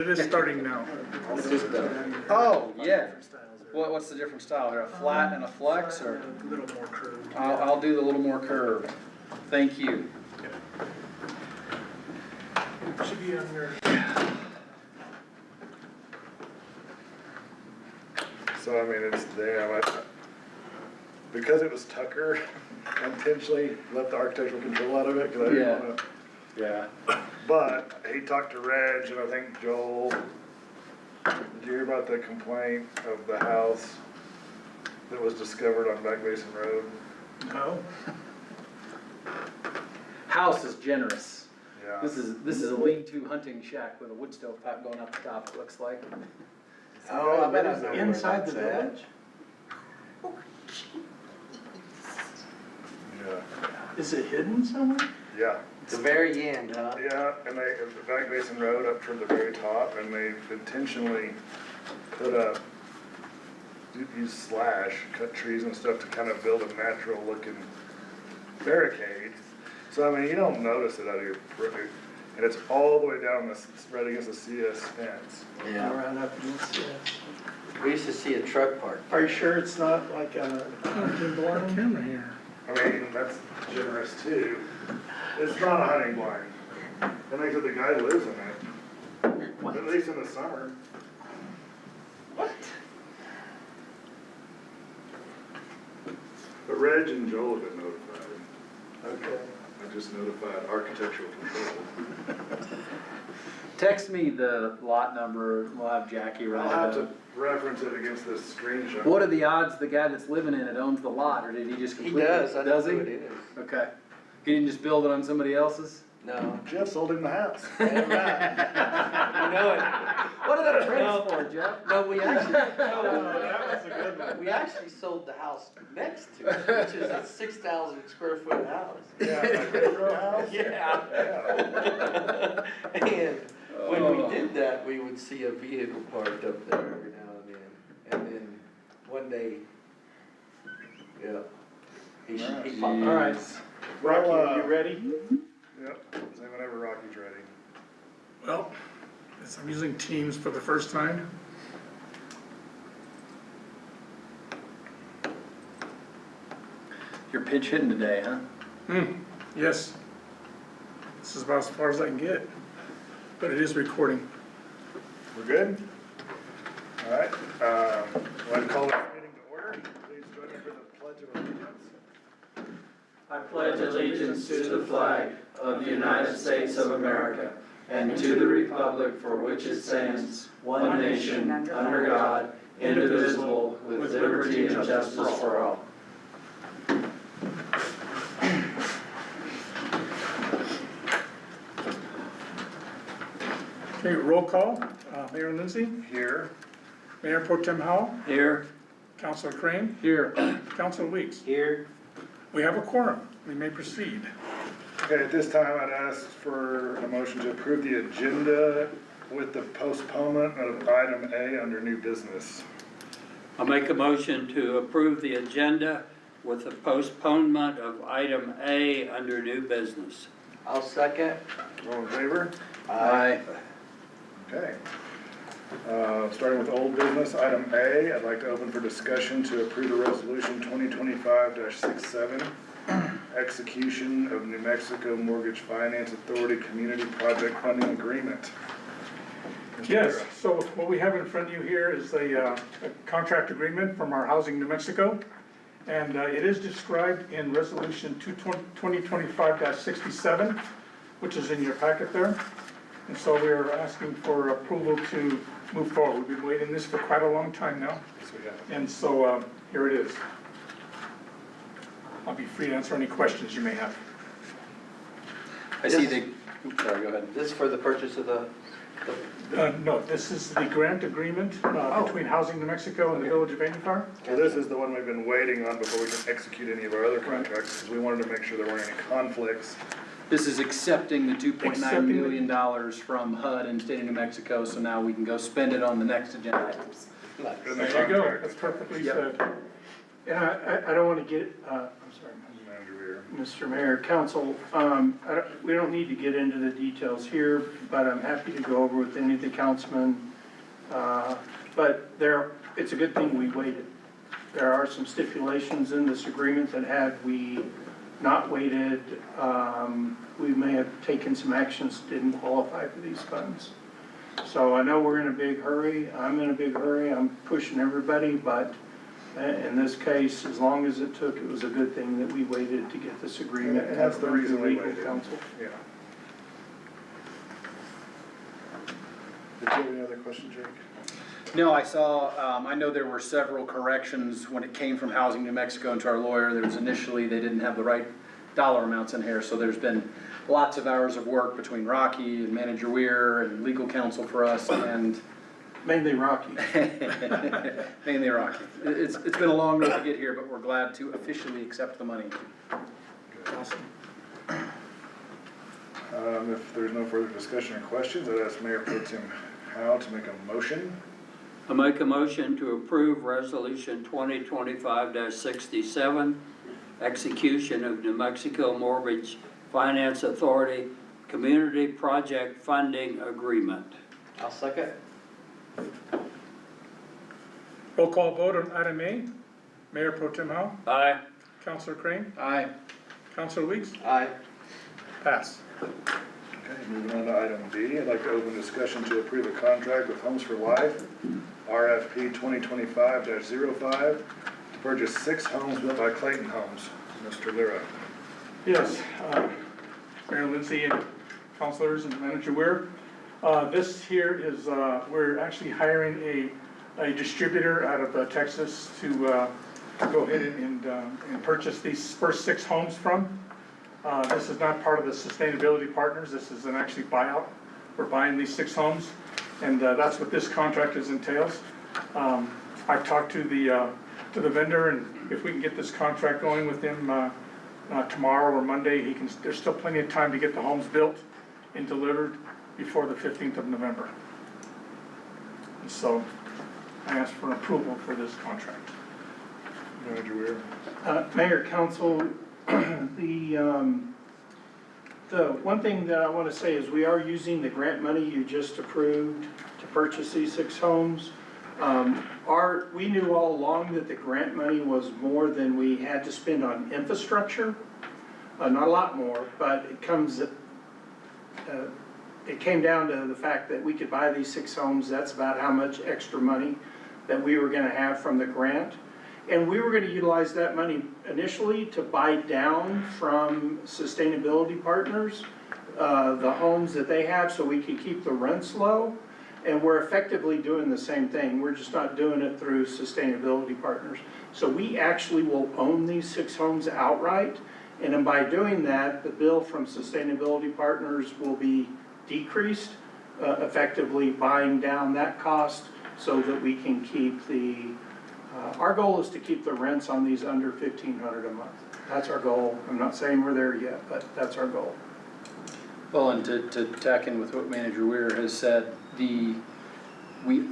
It is starting now. Oh, yeah. What's the different style? Are a flat and a flex, or? A little more curved. I'll do the little more curved. Thank you. Should be on your. So I mean, it's there, because it was Tucker, I intentionally left the architectural control out of it, because I didn't wanna. Yeah. But he talked to Reg, and I think Joel, did you hear about the complaint of the house that was discovered on Back Basin Road? No. House is generous. Yeah. This is a lean-to hunting shack with a wood stove pipe going up the top, it looks like. Oh, I bet it's Inside the village? Yeah, Is it hidden somewhere? yeah. The very end, huh? Yeah, and they, the Back Basin Road up toward the very top, and they intentionally put up, use slash, cut trees and stuff to kind of build a natural looking barricade. So I mean, you don't notice it out of your, and it's all the way down this, right against the CS fence. Yeah. Right up against it. We used to see a truck park. Are you sure it's not like a hunting blind? Camera here. I mean, that's generous too. It's not a hunting blind. And they said the guy lives in it, at least in the summer. What? But Reg and Joel have been notified. Okay. I just notified architectural control. Text me the lot number, we'll have Jackie write I'll have it to up. reference it against this screenshot. What are the odds the guy that's living in it owns the lot, or did he just He completely? does, I know Does he? who it is. Okay. He didn't just build it on somebody else's? No. Jeff sold him the house. Damn right. You know it. What are the prints for, Jeff? No, we actually, That was a good one. we actually sold the house next to it, which is a 6,000 square foot house. Yeah, like a row house? Yeah. Yeah. And when we did that, we would see a vehicle parked up there every now and then. And then one day, yeah, he popped up. All right. Rocky, are you ready? Yep, say whenever Rocky's ready. Well, as I'm using Teams for the first time. You're pitch hitting today, huh? Yes. This is about as far as I can get, but it is recording. We're good? All right, I'd like to call this meeting to order. Please join me for the Pledge of Allegiance. I pledge allegiance to the flag of the United States of America and to the republic for which it stands, one nation, under God, indivisible, with liberty and justice for all. Okay, roll call. Mayor Lindsay, Here. Mayor Pro Tem Howell, Here. Councilor Crane, Here. Councilor Weeks. Here. We have a quorum. We may proceed. Okay, at this time, I'd ask for a motion to approve the agenda with the postponement of item A under new business. I'll make a motion to approve the agenda with the postponement of item A under new business. I'll second. All in favor? Aye. Okay. Starting with old business, item A, I'd like to open for discussion to approve the resolution 2025-67, execution of New Mexico Mortgage Finance Authority Community Project Funding Agreement. Mr. Yes, Guerra. so what we have in front of you here is a contract agreement from our Housing New Mexico. And it is described in resolution 2025-67, which is in your packet there. And so we are asking for approval to move forward. We've been waiting this for quite a long time now. Yes, we have. And so here it is. I'll be free to answer any questions you may have. I see the, oops, sorry, go ahead. This is for the purchase of the No, this is the grant agreement between Housing New Mexico and the Village of Vandyfar. So this is the one we've been waiting on before we can execute any of our other contracts, because we wanted to make sure there weren't any conflicts. This is accepting the $2.9 Accepting the- million from HUD and State of New Mexico, so now we can go spend it on the next agenda items. in the There you go, contract. that's perfectly Yep. said. And I don't want to get, I'm sorry. Andrew, Weir. Mr. Mayor, Council, we don't need to get into the details here, but I'm happy to go over with any of the councilmen. But it's a good thing we waited. There are some stipulations in this agreement that had we not waited, we may have taken some actions that didn't qualify for these funds. So I know we're in a big hurry. I'm in a big hurry. I'm pushing everybody, but in this case, as long as it took, it was a good thing that we waited to get this agreement. And that's the reason we Legal waited. counsel. Yeah. Did you have any other questions, Jake? No, I saw, I know there were several corrections when it came from Housing New Mexico and to our lawyer. There was initially, they didn't have the right dollar amounts in here, so there's been lots of hours of work between Rocky and Manager Weir and legal counsel for us and Mainly Rocky. mainly Rocky. It's been a long road to get here, but we're glad to officially accept the money. Awesome. If there's no further discussion or questions, I'd ask Mayor Pro Tem Howe to make a motion. I make a motion to approve Resolution 2025-67, execution of New Mexico Mortgage Finance Authority Community Project Funding Agreement. I'll second. Roll call vote on item A. Mayor Pro Tem Howe, Aye. Councilor Crane, Aye. Councilor Weeks, Aye. pass. Okay, moving on to item B, I'd like to open discussion to approve a contract with Homes for Life, RFP 2025-05, to purchase 6 homes built by Clayton Homes. Mr. Lira. Yes, Mayor Lindsay and councilors and Manager Weir. This here is, we're actually hiring a distributor out of Texas to go ahead and purchase these first 6 homes from. This is not part of the Sustainability Partners, this is an actually buyout. We're buying these 6 homes, and that's what this contract entails. I've talked to the vendor, and if we can get this contract going with him tomorrow or Monday, there's still plenty of time to get the homes built and delivered before the 15th of November. And so I ask for approval for this contract. Manager Weir. Mayor, Council, the one thing that I want to say is we are using the grant money you just approved to purchase these 6 homes. We knew all along that the grant money was more than we had to spend on infrastructure. Not a lot more, but it came down to the fact that we could buy these 6 homes. That's about how much extra money that we were going to have from the grant. And we were going to utilize that money initially to buy down from Sustainability Partners, the homes that they have, so we could keep the rents low. And we're effectively doing the same thing. We're just not doing it through Sustainability Partners. So we actually will own these 6 homes outright. And then by doing that, the bill from Sustainability Partners will be decreased, effectively buying down that cost so that we can keep our goal is to keep the rents on these under $1,500 a month. That's our goal. I'm not saying we're there yet, but that's our goal. Well, and to tack in with what Manager Weir has said, we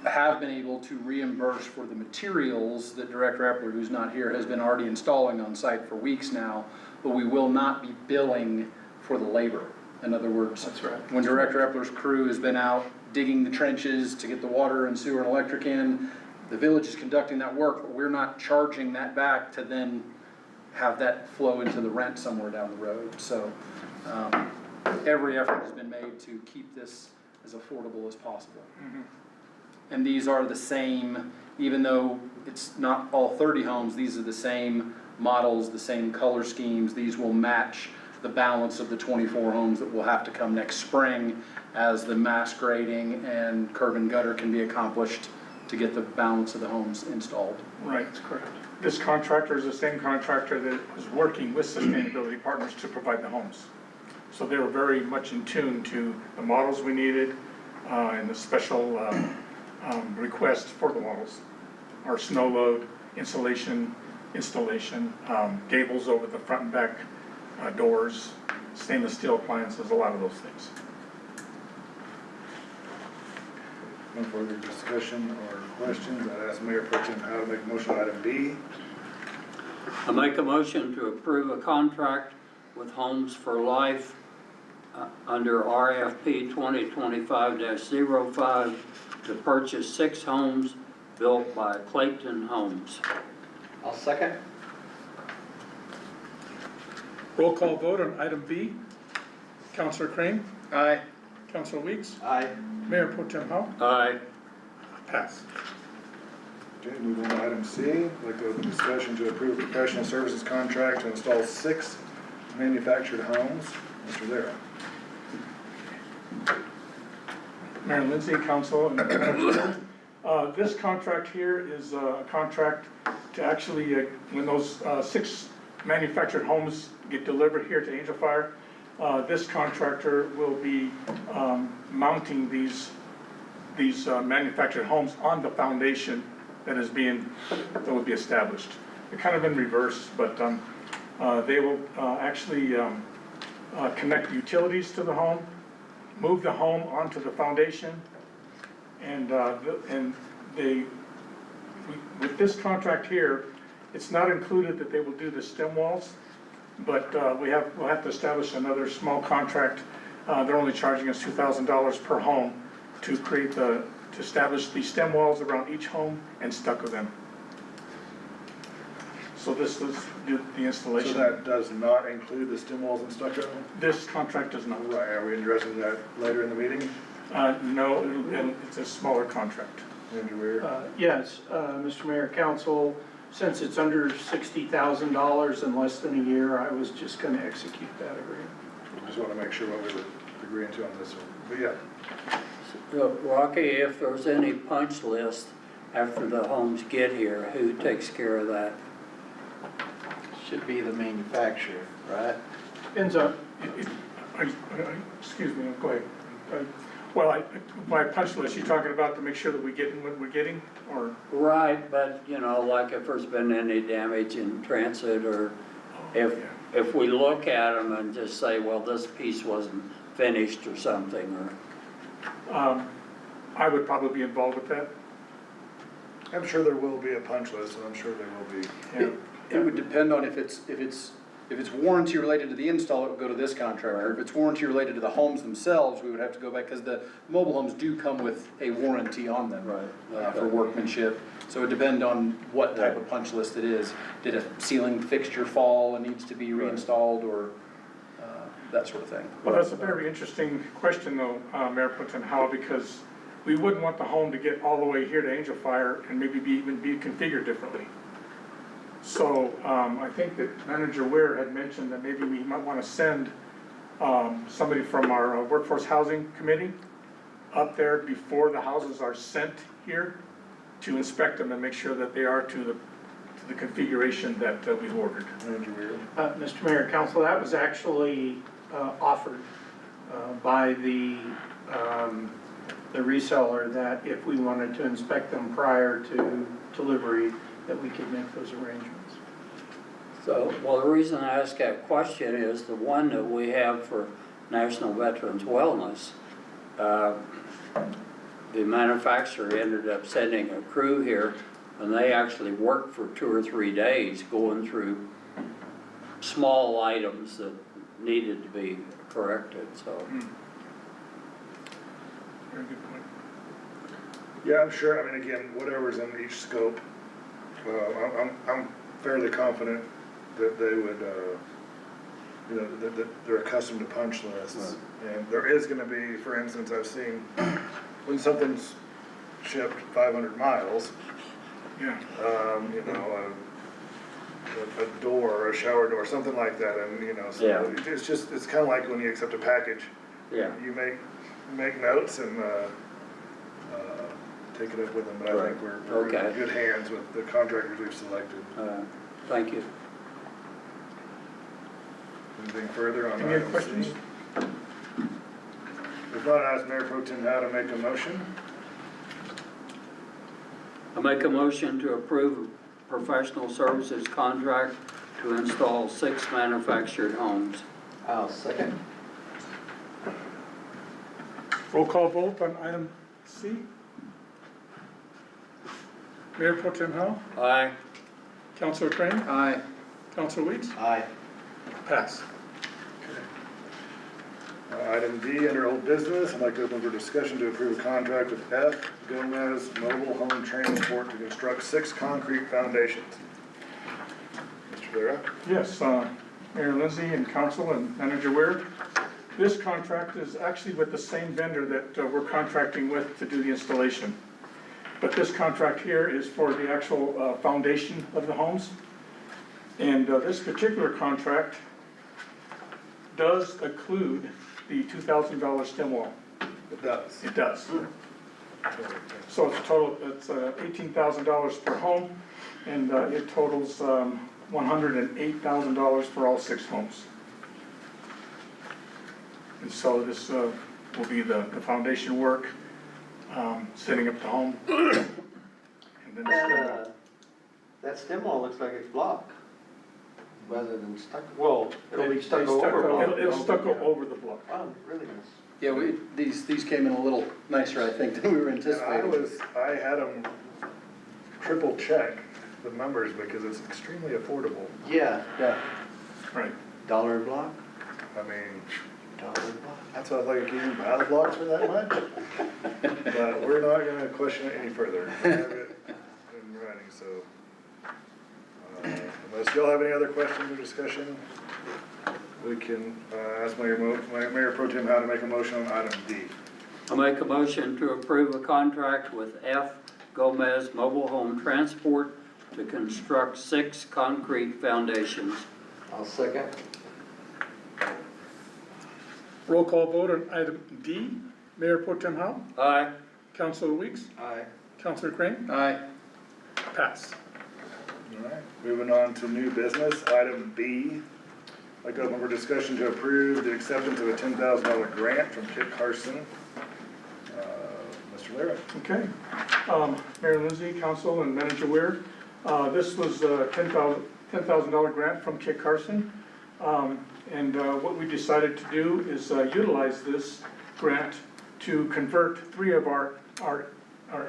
have been able to reimburse for the materials that Director Epler, who's not here, has been already installing on site for weeks now, but we will not be billing for the labor. In other words, That's right. when Director Epler's crew has been out digging the trenches to get the water and sewer and electric in, the village is conducting that work, but we're not charging that back to then have that flow into the rent somewhere down the road. So every effort has been made to keep this as affordable as possible. And these are the same, even though it's not all 30 homes, these are the same models, the same color schemes. These will match the balance of the 24 homes that will have to come next spring as the mass grading and curb and gutter can be accomplished to get the balance of the homes installed. Right, that's correct. This contractor is the same contractor that is working with Sustainability Partners to provide the homes. So they were very much in tune to the models we needed and the special requests for the models. Our snow load, insulation, installation, gables over the front and back doors, stainless steel appliances, a lot of those things. No further discussion or questions. I'd ask Mayor Pro Tem Howe to make a motion on item B. I make a motion to approve a contract with Homes for Life under RFP 2025-05 to purchase 6 homes built by Clayton Homes. I'll second. Roll call vote on item B. Counselor Crane, Aye. Counselor Weeks, Aye. Mayor Pro Tem Howell, Aye. pass. Okay, moving on to item C, like the discussion to approve professional services contract to install 6 manufactured homes. Mr. Zera. Mayor Lindsay, Council, and this contract here is a contract to actually, when those 6 manufactured homes get delivered here to Angel Fire, this contractor will be mounting these manufactured homes on the foundation that will be established. They're kind of in reverse, but they will actually connect utilities to the home, move the home onto the foundation, and with this contract here, it's not included that they will do the stem walls, but we'll have to establish another small contract. They're only charging us $2,000 per home to establish the stem walls around each home and stucco them. So this is the So installation. that does not include the stem walls and stucco? This contract does not. Right, are we addressing that later in the meeting? No, it's a smaller contract. Andrew Weir? Yes, Mr. Mayor, Council, since it's under $60,000 in less than a year, I was just gonna execute that agreement. Just want to make sure what we were agreeing to on this one. But yeah, Rocky, if there's any punch list after the homes get here, who takes care of that? Should be the manufacturer, right? Ends up, Excuse me, go ahead. Well, my punch list, you're talking about to make sure that we get what we're getting, or? Right, but you know, like if there's been any damage in transit, or if we look at them and just say, well, this piece wasn't finished or something, or. I would probably be involved with that. I'm sure there will be a punch list, and I'm sure there will be. Yeah. It would depend on if it's warranty related to the install, it would go to this contractor. If it's warranty related to the homes themselves, we would have to go back, because the mobile homes do come with a warranty on them. Right. For workmanship. So it would depend on what type of punch list it is. Did a ceiling fixture fall and needs to be reinstalled, or that sort of thing. Well, that's a very interesting question though, Mayor Pro Tem Howell, because we wouldn't want the home to get all the way here to Angel Fire and maybe even be configured differently. So I think that Manager Weir had mentioned that maybe we might want to send somebody from our Workforce Housing Committee up there before the houses are sent here to inspect them and make sure that they are to the configuration that we've ordered. Andrew Weir? Mr. Mayor, Council, that was actually offered by the reseller, that if we wanted to inspect them prior to delivery, that we could make those arrangements. So, well, the reason I ask that question is the one that we have for National Veterans Wellness, the manufacturer ended up sending a crew here, and they actually worked for 2 or 3 days going through small items that needed to be corrected, so. Very good point. Yeah, I'm sure, I mean, again, whatever's in each scope, I'm fairly confident that they would, that they're accustomed to punch lists. And there is gonna be, for instance, I've seen, when something's shipped 500 miles, Yeah. A door, or a shower door, something like that, and, so Yeah. it's kinda like when you accept a package. Yeah. You make notes and, take it up with them, but I think we're Okay. in good hands with the contractors we've selected. Thank you. Anything further on Any item other questions? C? If not, ask Mayor Pro Tem Howe to make a motion. I make a motion to approve professional services contract to install 6 manufactured homes. I'll second. Roll call vote on item C. Mayor Pro Tem Howell, Aye. Councilor Crane, Aye. Councilor Weeds? Aye. Pass. Item D, under old business, I'd like to open for discussion to approve a contract with F. Gomez Mobile Home Transport to construct 6 concrete foundations. Mr. Vera? Yes, Mayor Lindsay and council and Manager Weir. This contract is actually with the same vendor that we're contracting with to do the installation. But this contract here is for the actual foundation of the homes. And this particular contract does include the $2,000 stem wall. It does. It does. So it's a total, it's $18,000 per home, and it totals $108,000 for all 6 homes. And so this will be the foundation work, setting up the home. And then it's That stem wall looks like it's block, Rather than stuck. well, it'll be stuck They over block. It'll stucco over the block. Oh, really nice. Yeah, these came in a little nicer, I think, than we were And anticipating. I had them triple check the numbers because it's extremely affordable. Yeah, Yeah, Right. dollar a block, I mean, dollar a block. that's why I was like, can you buy the blocks for that much? But we're not gonna question it any further. We have it in writing, so. Unless y'all have any other questions or discussion, we can, ask Mayor Pro Tem how to make a motion on item D. I make a motion to approve a contract with F. Gomez Mobile Home Transport to construct 6 concrete foundations. I'll second. Roll call vote on item D. Mayor Pro Tem Howell? Aye. Councilor Weeks? Aye. Councilor Crane? aye. Pass. All right, moving on to new business, item B. I'd like to open for discussion to approve the acceptance of a $10,000 grant from Kit Carson. Mr. Lyric. Okay. Mayor Lindsay, council, and Manager Weir, this was a $10,000 grant from Kit Carson. And what we decided to do is utilize this grant to convert 3 of our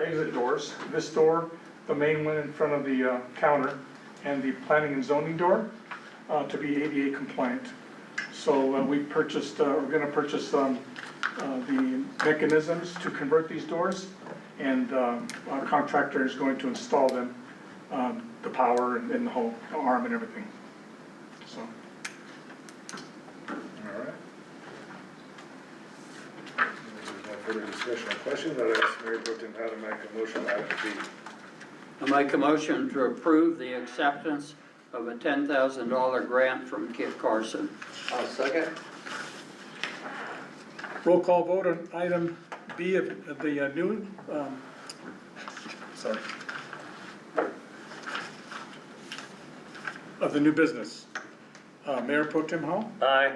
exit doors. This door, the main one in front of the counter, and the planning and zoning door to be ADA compliant. So we purchased, we're gonna purchase the mechanisms to convert these doors, and our contractor is going to install them, the power and the whole arm and everything, so. All right. If there's no further discussion or questions, I'd ask Mayor Pro Tem how to make a motion on item B. I make a motion to approve the acceptance of a $10,000 grant from Kit Carson. I'll second. Roll call vote on item B of the new, of the new business. Mayor Pro Tem Hall? Aye.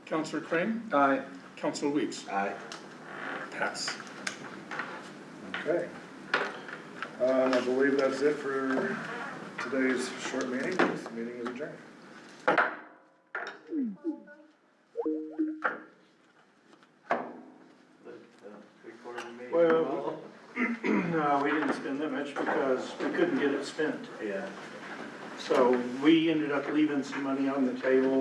Councilor Crane? Aye. Councilor Weeks? Aye. Pass. Okay. I believe that's it for today's short meeting. This meeting is adjourned. Well, no, we didn't spend that much because we couldn't get it spent. Yeah. So we ended up leaving some money on the table.